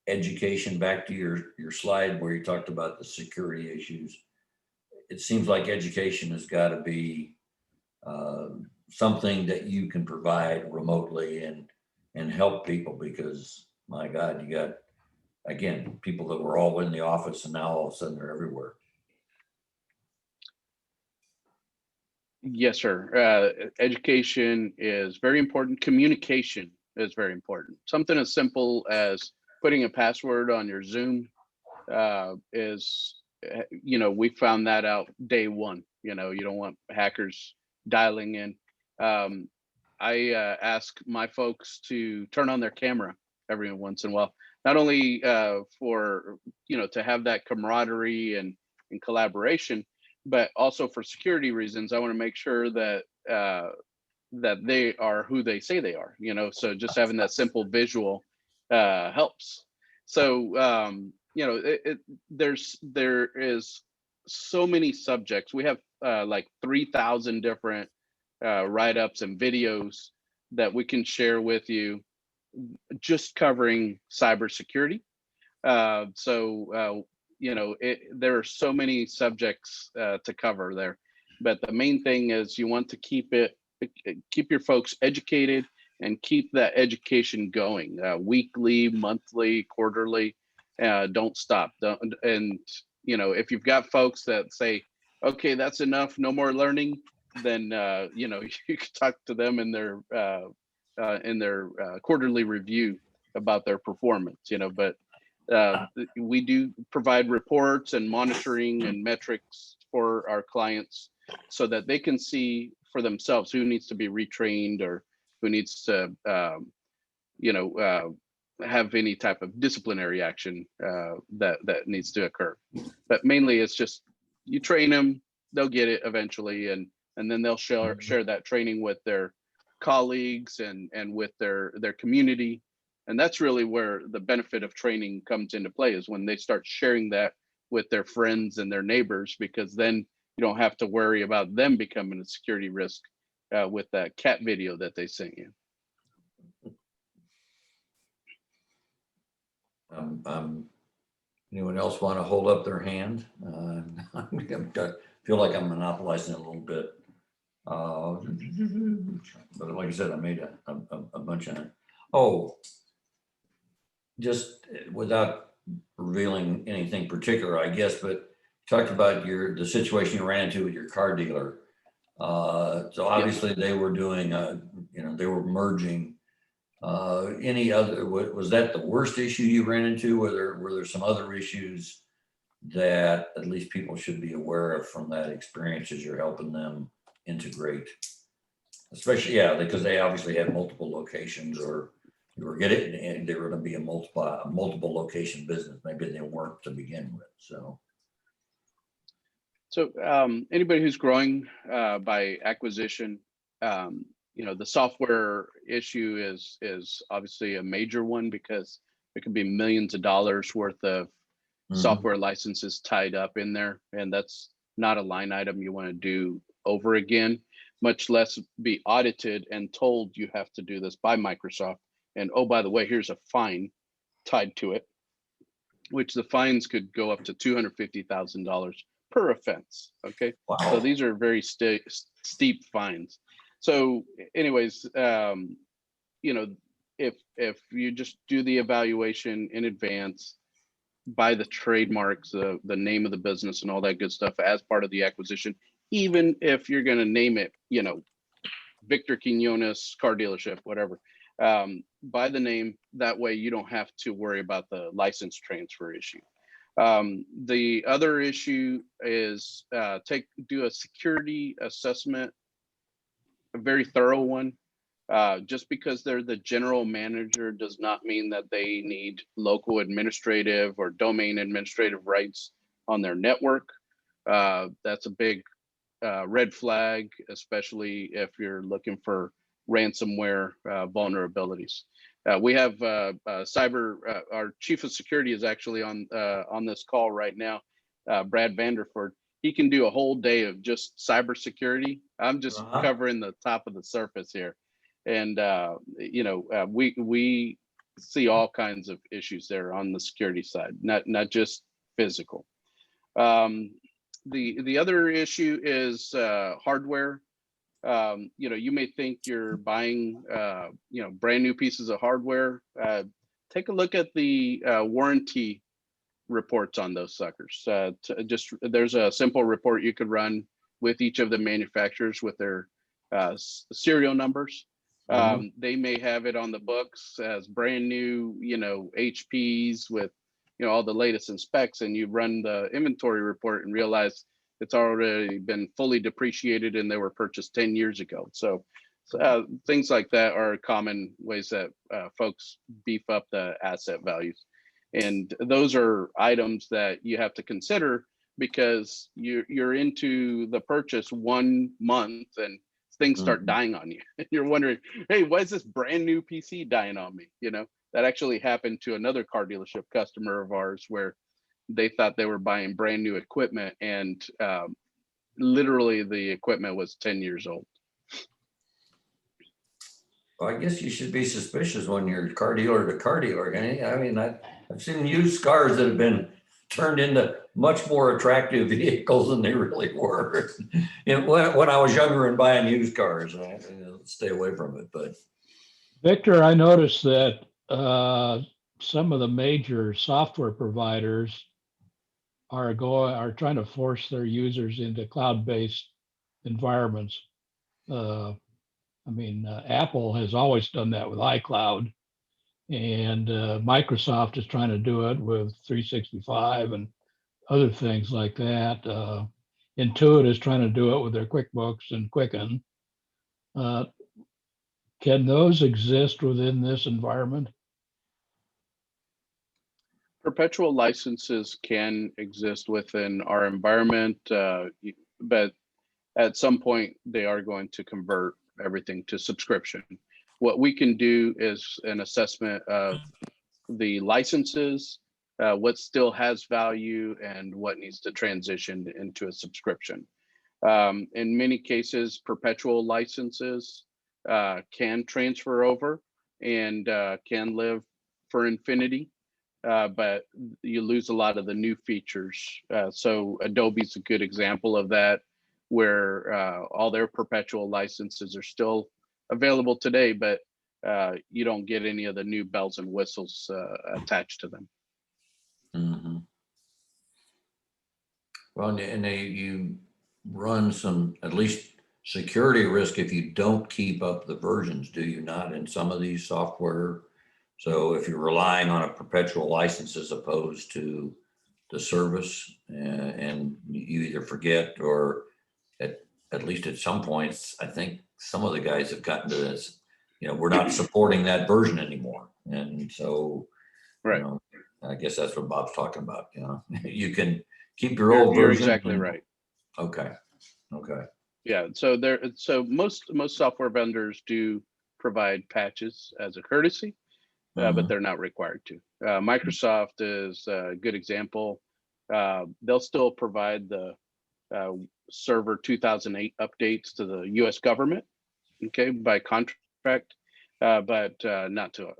education? Back to your slide where you talked about the security issues. It seems like education has got to be something that you can provide remotely and help people, because my God, you got, again, people that were all in the office and now all of a sudden they're everywhere. Yes, sir. Education is very important. Communication is very important. Something as simple as putting a password on your Zoom is, we found that out day one. You don't want hackers dialing in. I ask my folks to turn on their camera every once in a while, not only for, to have that camaraderie and collaboration, but also for security reasons. I want to make sure that that they are who they say they are. So just having that simple visual helps. So there is so many subjects. We have like 3,000 different write-ups and videos that we can share with you, just covering cybersecurity. There are so many subjects to cover there, but the main thing is you want to keep your folks educated and keep that education going, weekly, monthly, quarterly. Don't stop. If you've got folks that say, okay, that's enough, no more learning, then you can talk to them in their quarterly review about their performance. But we do provide reports and monitoring and metrics for our clients so that they can see for themselves who needs to be retrained or who needs to have any type of disciplinary action that needs to occur. But mainly it's just you train them, they'll get it eventually, and then they'll share that training with their colleagues and with their community. And that's really where the benefit of training comes into play, is when they start sharing that with their friends and their neighbors, because then you don't have to worry about them becoming a security risk with that cat video that they sent you. Anyone else want to hold up their hand? I feel like I'm monopolizing it a little bit. But like I said, I made a bunch of it. Oh, just without revealing anything particular, I guess, but talked about the situation you ran into with your car dealer. So obviously they were doing, they were merging. Any other, was that the worst issue you ran into? Were there some other issues that at least people should be aware of from that experience as you're helping them integrate? Especially, yeah, because they obviously had multiple locations, or you were getting, and they were going to be a multiple location business. Maybe they weren't to begin with. So anybody who's growing by acquisition, the software issue is obviously a major one, because it could be millions of dollars worth of software licenses tied up in there, and that's not a line item you want to do over again, much less be audited and told you have to do this by Microsoft. And oh, by the way, here's a fine tied to it, which the fines could go up to $250,000 per offense. Okay. Wow. So these are very steep fines. So anyways, if you just do the evaluation in advance, buy the trademarks, the name of the business and all that good stuff as part of the acquisition, even if you're going to name it, Victor Quinones car dealership, whatever, by the name. That way you don't have to worry about the license transfer issue. The other issue is do a security assessment, a very thorough one. Just because they're the general manager does not mean that they need local administrative or domain administrative rights on their network. That's a big red flag, especially if you're looking for ransomware vulnerabilities. We have cyber. Our chief of security is actually on this call right now, Brad Vanderford. He can do a whole day of just cybersecurity. I'm just covering the top of the surface here, and we see all kinds of issues there on the security side, not just physical. The other issue is hardware. You may think you're buying brand new pieces of hardware. Take a look at the warranty reports on those suckers. There's a simple report you could run with each of the manufacturers with their serial numbers. They may have it on the books as brand new, HPs with all the latest in specs, and you run the inventory report and realize it's already been fully depreciated and they were purchased 10 years ago. So things like that are common ways that folks beef up the asset values. And those are items that you have to consider because you're into the purchase 1 month and things start dying on you. And you're wondering, hey, why is this brand new PC dying on me? That actually happened to another car dealership customer of ours where they thought they were buying brand new equipment and literally the equipment was 10 years old. Well, I guess you should be suspicious when you're car dealer to car dealer. I mean, I've seen used cars that have been turned into much more attractive vehicles than they really were. When I was younger and buying used cars, stay away from it. But Victor, I noticed that some of the major software providers are trying to force their users into cloud-based environments. Apple has always done that with iCloud, and Microsoft is trying to do it with 365 and other things like that. Intuit is trying to do it with their QuickBooks and Quicken. Can those exist within this environment? Perpetual licenses can exist within our environment, but at some point they are going to convert everything to subscription. What we can do is an assessment of the licenses, what still has value and what needs to transition into a subscription. In many cases, perpetual licenses can transfer over and can live for infinity. But you lose a lot of the new features. So Adobe's a good example of that, where all their perpetual licenses are still available today, but you don't get any of the new bells and whistles attached to them. Mm-hmm. Well, and you run some, at least security risk if you don't keep up the versions, do you not, in some of these software? So if you're relying on a perpetual license as opposed to the service, and you either forget or at least at some points, I think some of the guys have gotten to this, we're not supporting that version anymore. And so, right. I guess that's what Bob's talking about. You can keep your old version. You're exactly right. Okay. Yeah. So most software vendors do provide patches as a courtesy. But they're not required to. Microsoft is a good example. They'll still provide the Server 2008 updates to the U.S. government, okay, by contract, but not to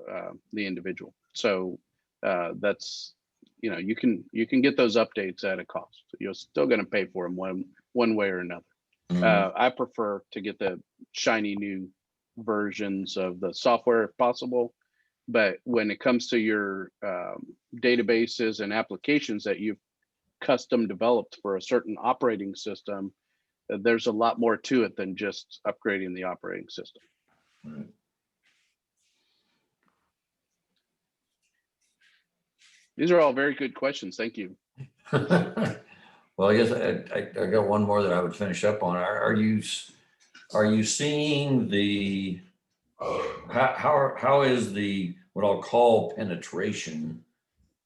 the individual. So that's, you can get those updates at a cost. You're still going to pay for them one way or another. I prefer to get the shiny new versions of the software if possible. But when it comes to your databases and applications that you've custom developed for a certain operating system, there's a lot more to it than just upgrading the operating system. Right. These are all very good questions. Thank you. Well, I guess I got one more that I would finish up on. Are you seeing the how is the what I'll call penetration?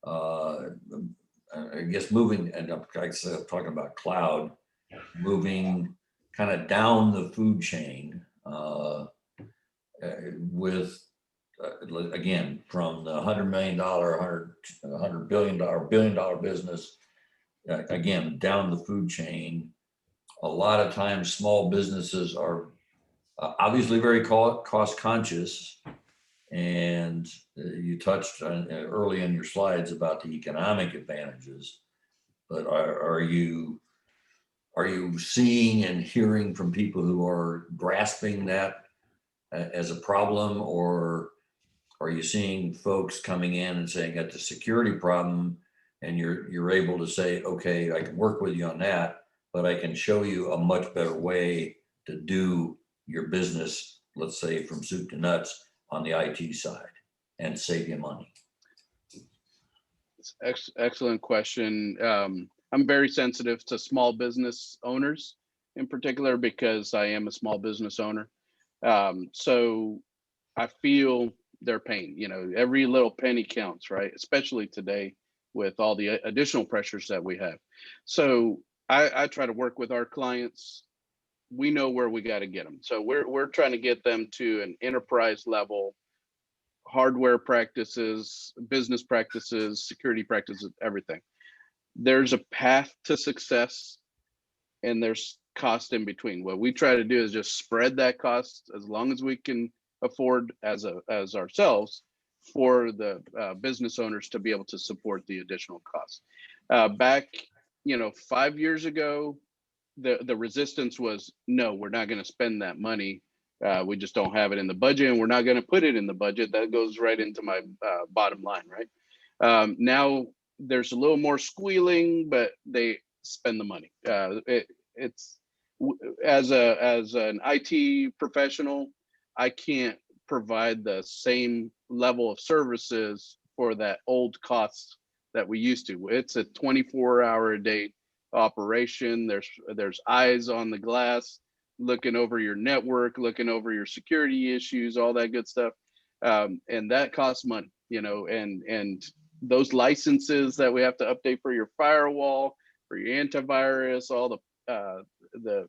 I guess moving, and I'm talking about cloud, moving kind of down the food chain with again, from the $100 million, $100 billion business, again, down the food chain. A lot of times small businesses are obviously very cost conscious. And you touched on early in your slides about the economic advantages, but are you seeing and hearing from people who are grasping that as a problem, or are you seeing folks coming in and saying, got the security problem, and you're able to say, okay, I can work with you on that, but I can show you a much better way to do your business, let's say from soup to nuts, on the IT side, and save you money? Excellent question. I'm very sensitive to small business owners in particular because I am a small business owner. So I feel their pain. You know, every little penny counts, right? Especially today with all the additional pressures that we have. So I try to work with our clients. We know where we got to get them. So we're trying to get them to an enterprise level, hardware practices, business practices, security practices, everything. There's a path to success and there's cost in between. What we try to do is just spread that cost as long as we can afford as ourselves for the business owners to be able to support the additional costs. Back, 5 years ago, the resistance was, no, we're not going to spend that money. We just don't have it in the budget, and we're not going to put it in the budget. That goes right into my bottom line, right? Now there's a little more squealing, but they spend the money. It's as an IT professional, I can't provide the same level of services for that old cost that we used to. It's a 24-hour-a-day operation. There's eyes on the glass, looking over your network, looking over your security issues, all that good stuff. And that costs money, and those licenses that we have to update for your firewall, for your antivirus, all the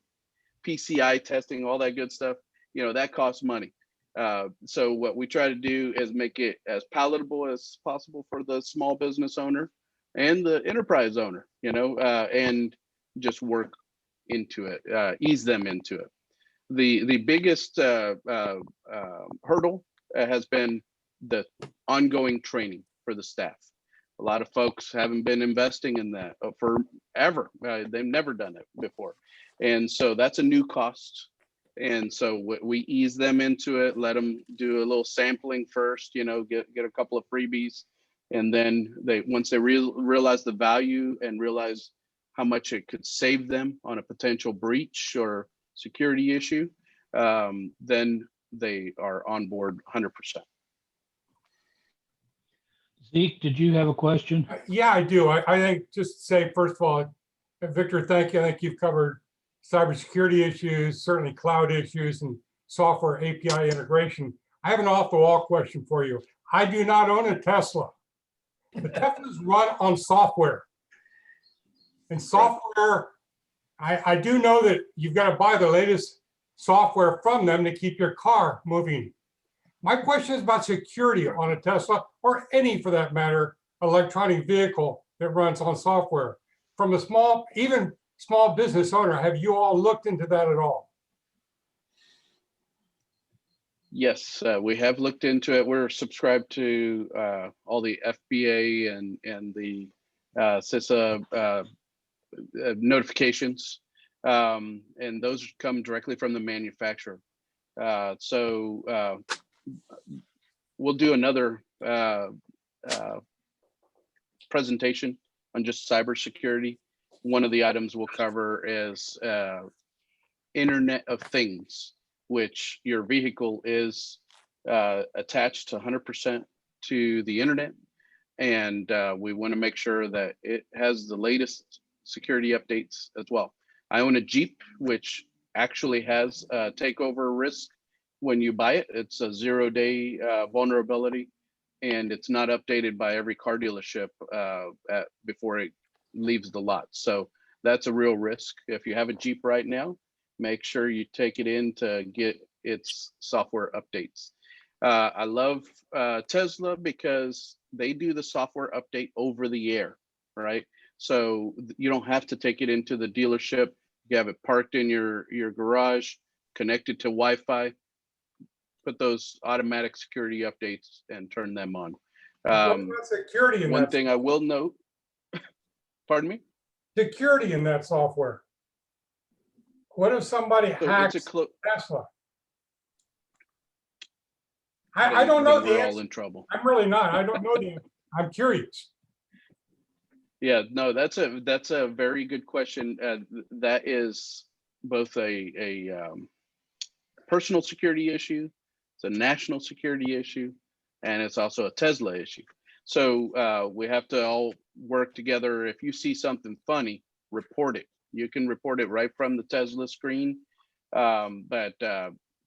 PCI testing, all that good stuff, that costs money. So what we try to do is make it as palatable as possible for the small business owner and the enterprise owner, and just work into it, ease them into it. The biggest hurdle has been the ongoing training for the staff. A lot of folks haven't been investing in that forever. They've never done it before. And so that's a new cost. And so we ease them into it, let them do a little sampling first, get a couple of freebies. And then once they realize the value and realize how much it could save them on a potential breach or security issue, then they are on board 100%. Zeke, did you have a question? Yeah, I do. I think just to say, first of all, Victor, thank you. I think you've covered cybersecurity issues, certainly cloud issues, and software API integration. I have an off-the-wall question for you. I do not own a Tesla. The Teslas run on software. And software, I do know that you've got to buy the latest software from them to keep your car moving. My question is about security on a Tesla, or any, for that matter, electronic vehicle that runs on software. From a even small business owner, have you all looked into that at all? Yes, we have looked into it. We're subscribed to all the FBA and the CISA notifications, and those come directly from the manufacturer. So we'll do another presentation on just cybersecurity. One of the items we'll cover is Internet of Things, which your vehicle is attached to 100% to the internet. And we want to make sure that it has the latest security updates as well. I own a Jeep, which actually has a takeover risk when you buy it. It's a 0-day vulnerability, and it's not updated by every car dealership before it leaves the lot. So that's a real risk. If you have a Jeep right now, make sure you take it in to get its software updates. I love Tesla because they do the software update over the air, right? So you don't have to take it into the dealership. You have it parked in your garage, connected to Wi-Fi. Put those automatic security updates and turn them on. What about security in One that? thing I will note, pardon me? Security in that software. What if somebody So hacks it's a Tesla? I don't know the We're all answer. in trouble. I'm really not. I don't know the answer. I'm curious. Yeah, no, that's a very good question. That is both a personal security issue, it's a national security issue, and it's also a Tesla issue. So we have to all work together. If you see something funny, report it. You can report it right from the Tesla screen. But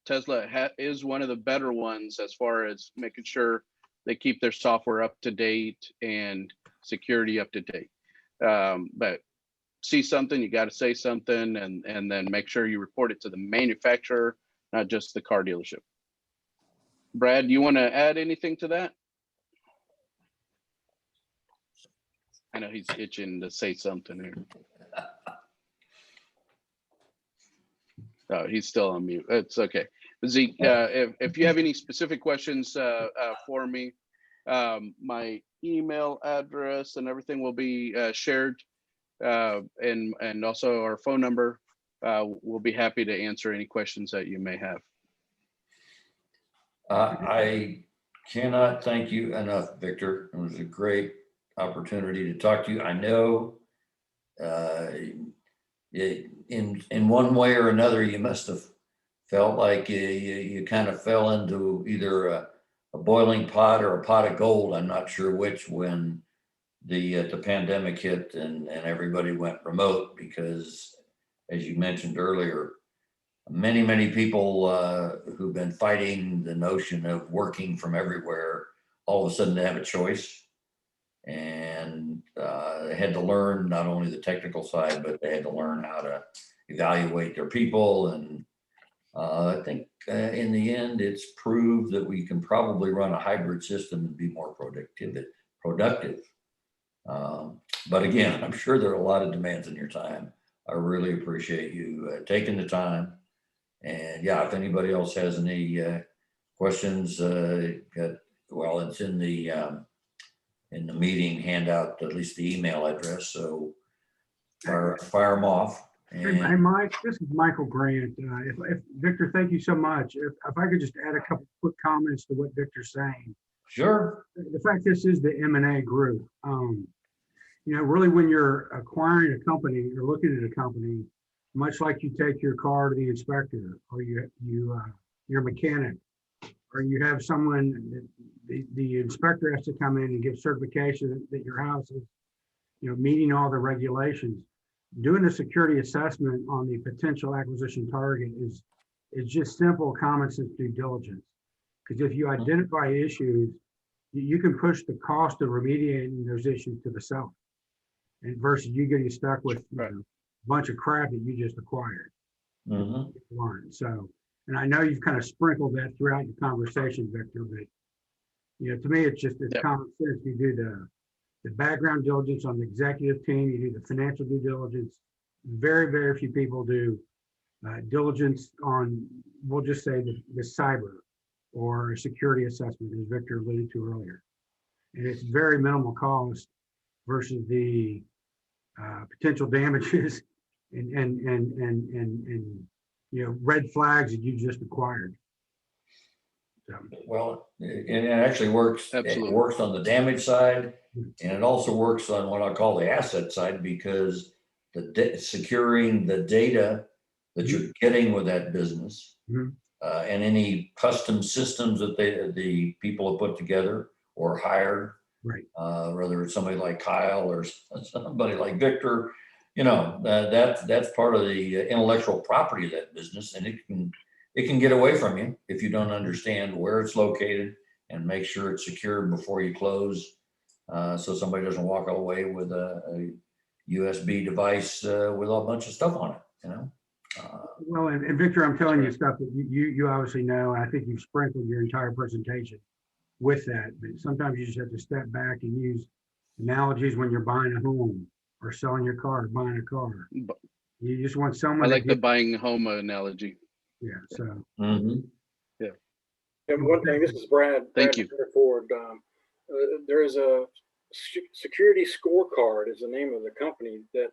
Tesla is one of the better ones as far as making sure they keep their software up to date and security up to date. But see something, you got to say something, and then make sure you report it to the manufacturer, not just the car dealership. Brad, do you want to add anything to that? I know he's itching to say something here. Oh, he's still on mute. It's okay. Zeke, if you have any specific questions for me, my email address and everything will be shared, and also our phone number. We'll be happy to answer any questions that you may have. I cannot thank you enough, Victor. It was a great opportunity to talk to you. I know in one way or another, you must have felt like you kind of fell into either a boiling pot or a pot of gold. I'm not sure which, when the pandemic hit and everybody went remote, because as you mentioned earlier, many people who've been fighting the notion of working from everywhere, all of a sudden they have a choice, and they had to learn not only the technical side, but they had to learn how to evaluate their people. And I think in the end, it's proved that we can probably run a hybrid system and be more productive. But again, I'm sure there are a lot of demands in your time. I really appreciate you taking the time. And yeah, if anybody else has any questions, well, it's in the meeting handout, at least the email address. So fire them off. Hey, Mike, this is Michael Grant. If Victor, thank you so much. If I could just add a couple quick comments to what Victor's saying. Sure. The fact this is the M&A group, really when you're acquiring a company or looking at a company, much like you take your car to the inspector, or your mechanic, or you have someone, the inspector has to come in and give certification that your house is, meeting all the regulations. Doing a security assessment on the potential acquisition target is just simple common sense due diligence. Because if you identify issues, you can push the cost of remediating those issues to the seller, and versus you getting stuck with a bunch of crap that you just acquired. Mm-hmm. So, and I know you've kind of sprinkled that throughout your conversation, Victor, but to me, it's common sense. You do the background diligence on the executive team, you do the financial due diligence. Very, very few people do diligence on, we'll just say the cyber or security assessment, as Victor alluded to earlier. And it's very minimal cost versus the potential damages and red flags that you just acquired. So. Well, it actually works. Absolutely. It works on the damage side, and it also works on what I call the asset side, because securing the data that you're getting with that business, and any custom systems that the people have put together or hired, right? Whether it's somebody like Kyle or somebody like Victor, that's part of the intellectual property of that business, and it can get away from you if you don't understand where it's located and make sure it's secured before you close, so somebody doesn't walk away with a USB device with a bunch of stuff on it. Well, and Victor, I'm telling you stuff that you obviously know, and I think you've sprinkled your entire presentation with that. But sometimes you just have to step back and use analogies when you're buying a home or selling your car, or buying a car. You just want I someone like to the get, buying home analogy. yeah, so. Mhm. And one thing, this is Brad. Thank Brad you. Ford. There is a security scorecard is the name of the company that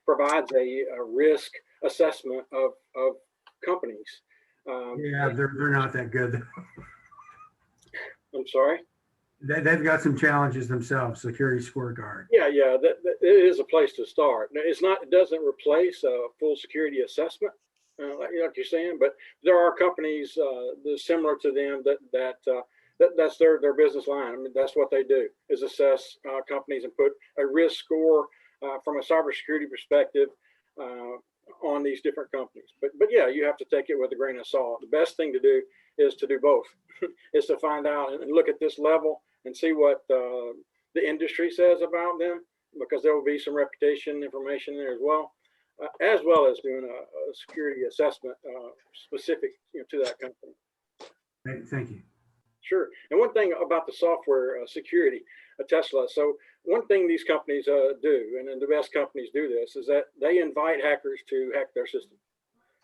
provides a risk assessment of companies. Yeah, they're not that good. I'm sorry. They've got some challenges themselves, security scorecard. Yeah, that it is a place to start. Now, it doesn't replace a full security assessment, like you're saying, but there are companies that similar to them that's their business line. I mean, that's what they do is assess companies and put a risk score from a cybersecurity perspective on these different companies. But yeah, you have to take it with a grain of salt. The best thing to do is to do both, is to find out and look at this level and see what the industry says about them, because there will be some reputation information there as well as doing a security assessment specific to that company. Thank you. Sure. And one thing about the software security, Tesla. So one thing these companies do, and then the best companies do this, is that they invite hackers to hack their system.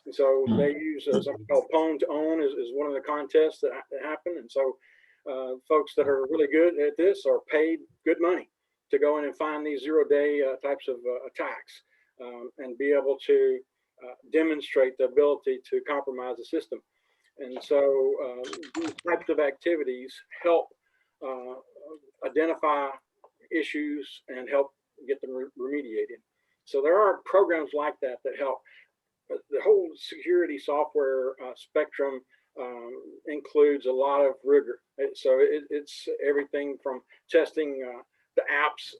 And so they use something called Pwn to Own is one of the contests that happen. And so folks that are really good at this are paid good money to go in and find these zero-day types of attacks and be able to demonstrate the ability to compromise the system. And so these types of activities help identify issues and help get them remediated. So there are programs like that help. The whole security software spectrum includes a lot of rigor. So it's everything from testing the apps,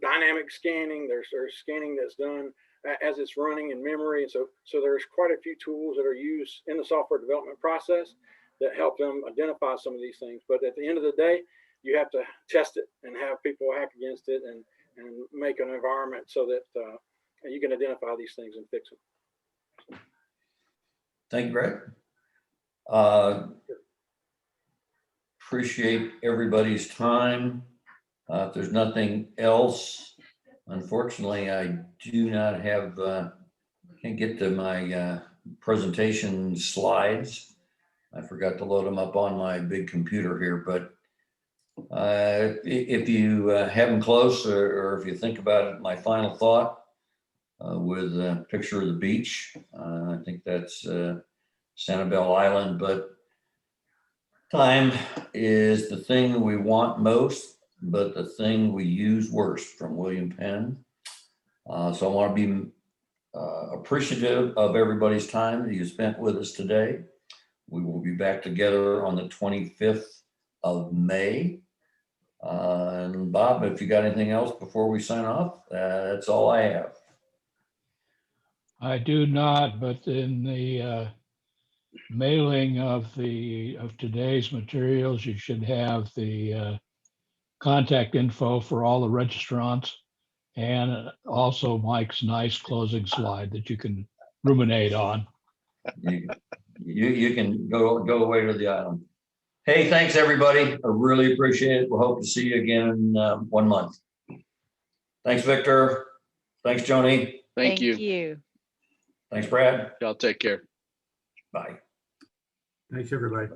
dynamic scanning. There's scanning that's done as it's running in memory. So there's quite a few tools that are used in the software development process that help them identify some of these things. But at the end of the day, you have to test it and have people hack against it and make an environment so that you can identify these things and fix them. Thank you, Brad. Appreciate everybody's time. If there's nothing else, unfortunately, I do not have, can't get to my presentation slides. I forgot to load them up on my big computer here, but if you have them close or if you think about it, my final thought with a picture of the beach, I think that's Sanibel Island, but time is the thing we want most, but the thing we use worst, from William Penn. So I want to be appreciative of everybody's time that you spent with us today. We will be back together on the 25th of May. And Bob, if you got anything else before we sign off, that's all I have. I do not, but in the mailing of today's materials, you should have the contact info for all the registrants and also Mike's nice closing slide that you can ruminate on. You can go away to the island. Hey, thanks everybody. I really appreciate it. We'll hope to see you again in 1 month. Thanks, Victor. Thanks, Joni. Thank you. Thanks, Brad. Y'all take care. Bye. Thanks, everybody.